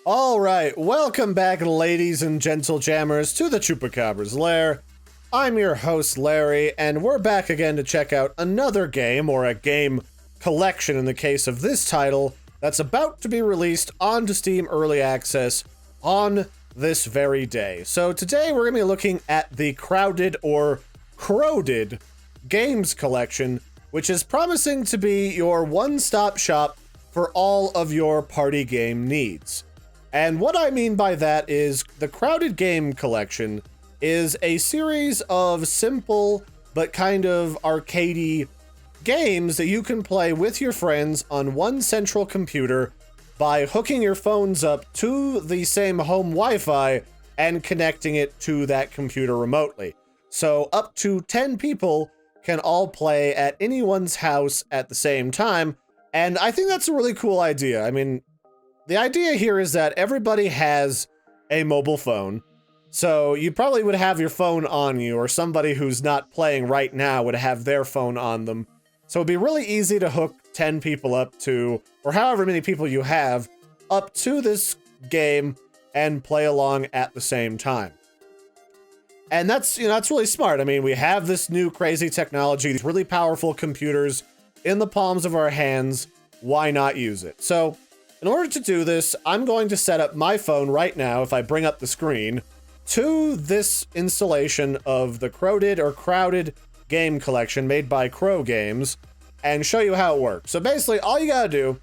All right, welcome back, ladies and gentle jammers, to the Chupacabra's lair. I'm your host, Larry, and we're back again to check out another game, or a game collection in the case of this title, that's about to be released onto Steam Early Access on this very day. So today we're going to be looking at the Crowded or Crowded Games Collection, which is promising to be your one-stop shop for all of your party game needs. And what I mean by that is the Crowded Game Collection is a series of simple but kind of arcadey games that you can play with your friends on one central computer by hooking your phones up to the same home Wi-Fi and connecting it to that computer remotely. So up to 10 people can all play at anyone's house at the same time, and I think that's a really cool idea. I mean, the idea here is that everybody has a mobile phone, so you probably would have your phone on you, or somebody who's not playing right now would have their phone on them. So it'd be really easy to hook 10 people up to, or however many people you have, up to this game and play along at the same time. And that's really smart. I mean, we have this new crazy technology, these really powerful computers in the palms of our hands. Why not use it? So in order to do this, I'm going to set up my phone right now, if I bring up the screen, to this installation of the Crowded Game Collection made by Crow Games, and show you how it works. So basically, all you gotta do,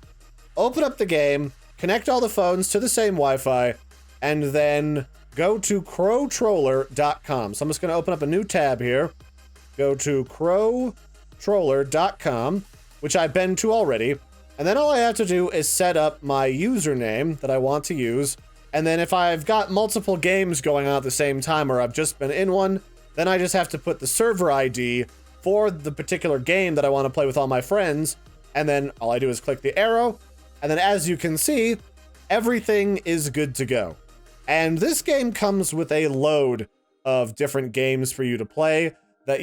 open up the game, connect all the phones to the same Wi-Fi, and then go to crowtroller.com. So I'm just gonna open up a new tab here, go to crowtroller.com, which I've been to already. And then all I have to do is set up my username that I want to use. And then if I've got multiple games going on at the same time, or I've just been in one, then I just have to put the server ID for the particular game that I want to play with all my friends. And then all I do is click the arrow. And then as you can see, everything is good to go. And this game comes with a load of different games for you to play that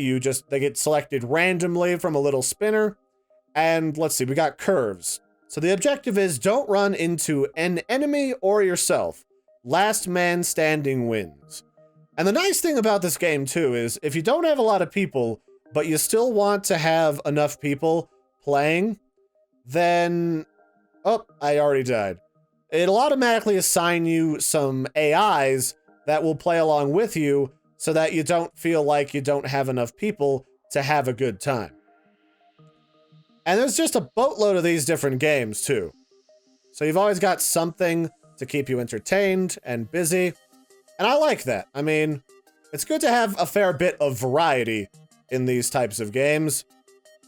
they get selected randomly from a little spinner. And let's see, we got curves. So the objective is don't run into an enemy or yourself. Last man standing wins. And the nice thing about this game too is if you don't have a lot of people, but you still want to have enough people playing, then, oh, I already died. It'll automatically assign you some AIs that will play along with you so that you don't feel like you don't have enough people to have a good time. And there's just a boatload of these different games, too. So you've always got something to keep you entertained and busy. And I like that. I mean, it's good to have a fair bit of variety in these types of games.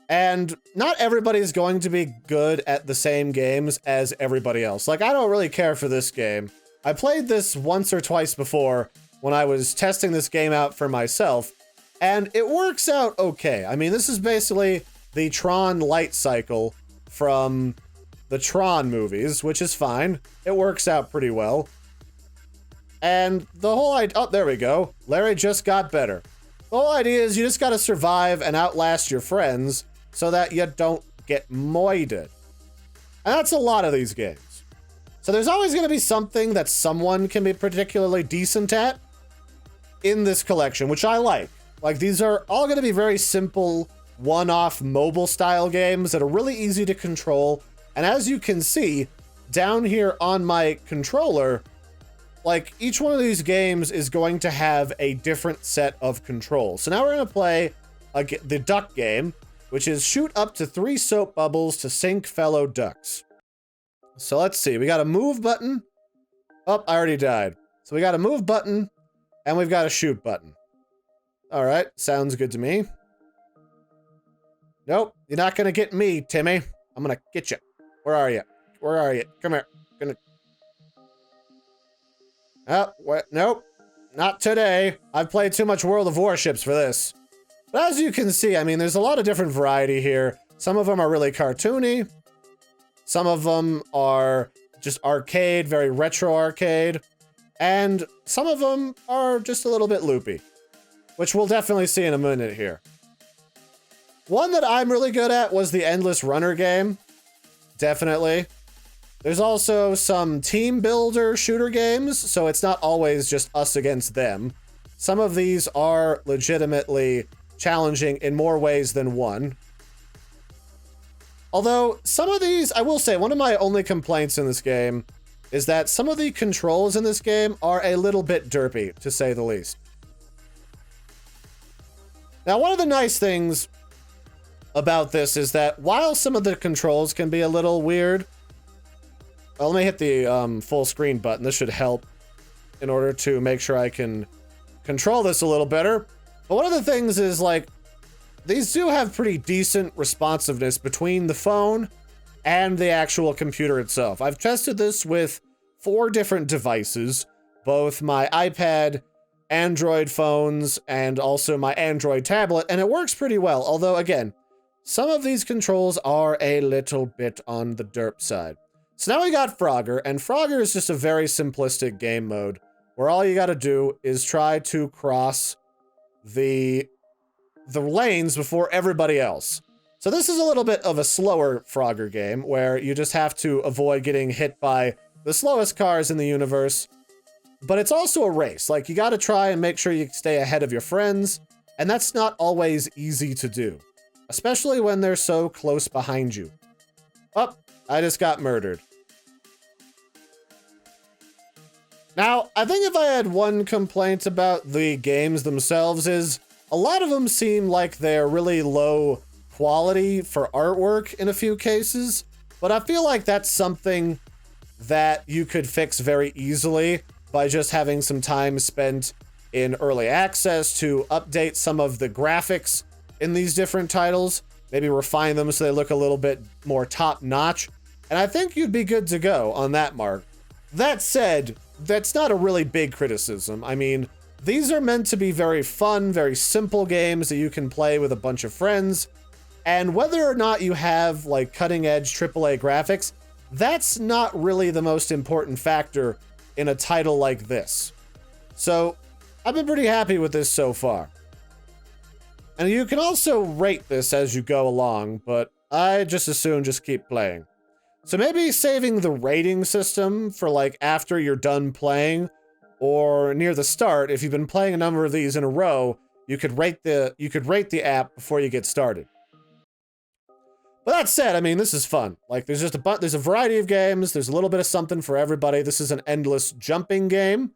And not everybody's going to be good at the same games as everybody else. Like, I don't really care for this game. I played this once or twice before when I was testing this game out for myself, and it works out okay. I mean, this is basically the Tron light cycle from the Tron movies, which is fine. It works out pretty well. And the whole idea, oh, there we go. Larry just got better. The whole idea is you just gotta survive and outlast your friends so that you don't get moided. And that's a lot of these games. So there's always gonna be something that someone can be particularly decent at in this collection, which I like. Like, these are all gonna be very simple, one-off mobile style games that are really easy to control. And as you can see down here on my controller, like, each one of these games is going to have a different set of controls. So now we're going to play the duck game, which is shoot up to 3 soap bubbles to sink fellow ducks. So let's see, we got a move button. Oh, I already died. So we got a move button and we've got a shoot button. All right, sounds good to me. Nope, you're not gonna get me, Timmy. I'm gonna get you. Where are you? Where are you? Come here. Oh, what? Nope, not today. I've played too much World of Warships for this. But as you can see, I mean, there's a lot of different variety here. Some of them are really cartoony. Some of them are just arcade, very retro arcade. And some of them are just a little bit loopy, which we'll definitely see in a minute here. One that I'm really good at was the Endless Runner game. Definitely. There's also some team builder shooter games, so it's not always just us against them. Some of these are legitimately challenging in more ways than one. Although, some of these, I will say, one of my only complaints in this game is that some of the controls in this game are a little bit derpy, to say the least. Now, one of the nice things about this is that while some of the controls can be a little weird, well, let me hit the full screen button. This should help in order to make sure I can control this a little better. But one of the things is, like, these do have pretty decent responsiveness between the phone and the actual computer itself. I've tested this with 4 different devices, both my iPad, Android phones, and also my Android tablet, and it works pretty well. Although, again, some of these controls are a little bit on the derp side. So now we got Frogger, and Frogger is just a very simplistic game mode, where all you gotta do is try to cross the lanes before everybody else. So this is a little bit of a slower Frogger game, where you just have to avoid getting hit by the slowest cars in the universe. But it's also a race. Like, you gotta try and make sure you stay ahead of your friends, and that's not always easy to do, especially when they're so close behind you. Oh, I just got murdered. Now, I think if I had one complaint about the games themselves is a lot of them seem like they're really low quality for artwork in a few cases, but I feel like that's something that you could fix very easily by just having some time spent in early access to update some of the graphics in these different titles, maybe refine them so they look a little bit more top-notch, and I think you'd be good to go on that mark. That said, that's not a really big criticism. I mean, these are meant to be very fun, very simple games that you can play with a bunch of friends, and whether or not you have, like, cutting-edge AAA graphics, that's not really the most important factor in a title like this. So, I've been pretty happy with this so far. And you can also rate this as you go along, but I just as soon just keep playing. So maybe saving the rating system for, like, after you're done playing, or near the start, if you've been playing a number of these in a row, you could rate the app before you get started. But that said, I mean, this is fun. Like, there's a variety of games, there's a little bit of something for everybody. This is an endless jumping game,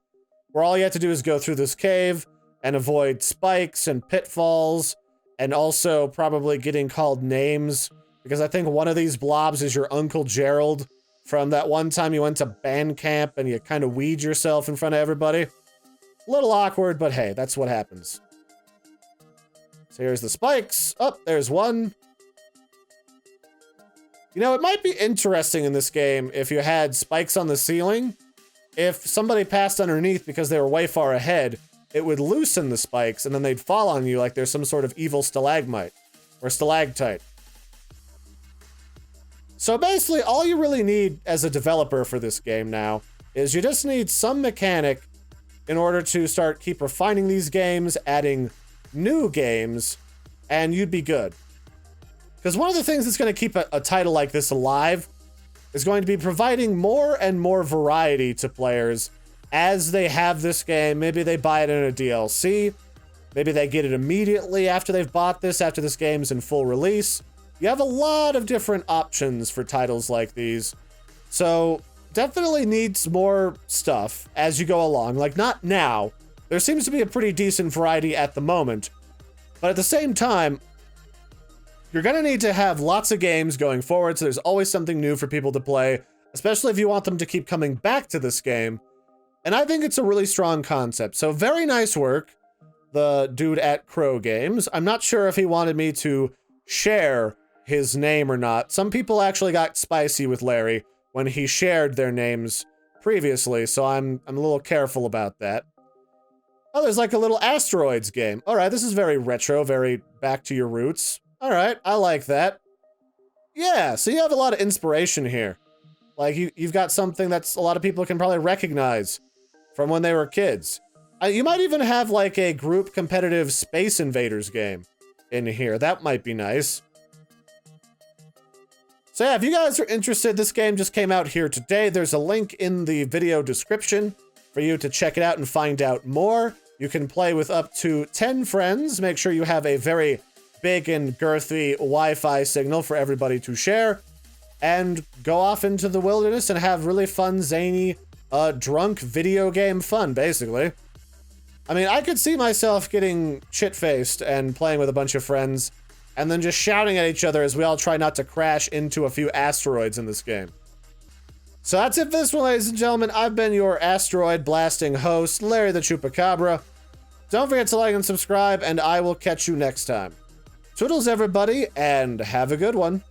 where all you have to do is go through this cave and avoid spikes and pitfalls, and also probably getting called names, because I think one of these blobs is your Uncle Gerald from that one time you went to band camp and you kind of weed yourself in front of everybody. A little awkward, but hey, that's what happens. So here's the spikes. Oh, there's one. You know, it might be interesting in this game if you had spikes on the ceiling. If somebody passed underneath because they were way far ahead, it would loosen the spikes and then they'd fall on you like there's some sort of evil stalagmite or stalactite. So basically, all you really need as a developer for this game now is you just need some mechanic in order to keep refining these games, adding new games, and you'd be good. Because one of the things that's going to keep a title like this alive is going to be providing more and more variety to players as they have this game. Maybe they buy it in a DLC. Maybe they get it immediately after they've bought this, after this game's in full release. You have a lot of different options for titles like these. So definitely needs more stuff as you go along. Like, not now. There seems to be a pretty decent variety at the moment. But at the same time, you're going to need to have lots of games going forward, so there's always something new for people to play, especially if you want them to keep coming back to this game. And I think it's a really strong concept. So very nice work, the dude at Crow Games. I'm not sure if he wanted me to share his name or not. Some people actually got spicy with Larry when he shared their names previously, so I'm a little careful about that. Oh, there's like a little asteroids game. All right, this is very retro, very back to your roots. All right, I like that. Yeah, so you have a lot of inspiration here. Like, you've got something that's a lot of people can probably recognize from when they were kids. You might even have like a group competitive Space Invaders game in here. That might be nice. So yeah, if you guys are interested, this game just came out here today. There's a link in the video description for you to check it out and find out more. You can play with up to 10 friends. Make sure you have a very big and girthy Wi-Fi signal for everybody to share. And go off into the wilderness and have really fun, zany, drunk video game fun, basically. I mean, I could see myself getting shit-faced and playing with a bunch of friends, and then just shouting at each other as we all try not to crash into a few asteroids in this game. So that's it for this one, ladies and gentlemen. I've been your asteroid blasting host, Larry the Chupacabra. Don't forget to like and subscribe, and I will catch you next time. Toodles, everybody, and have a good one.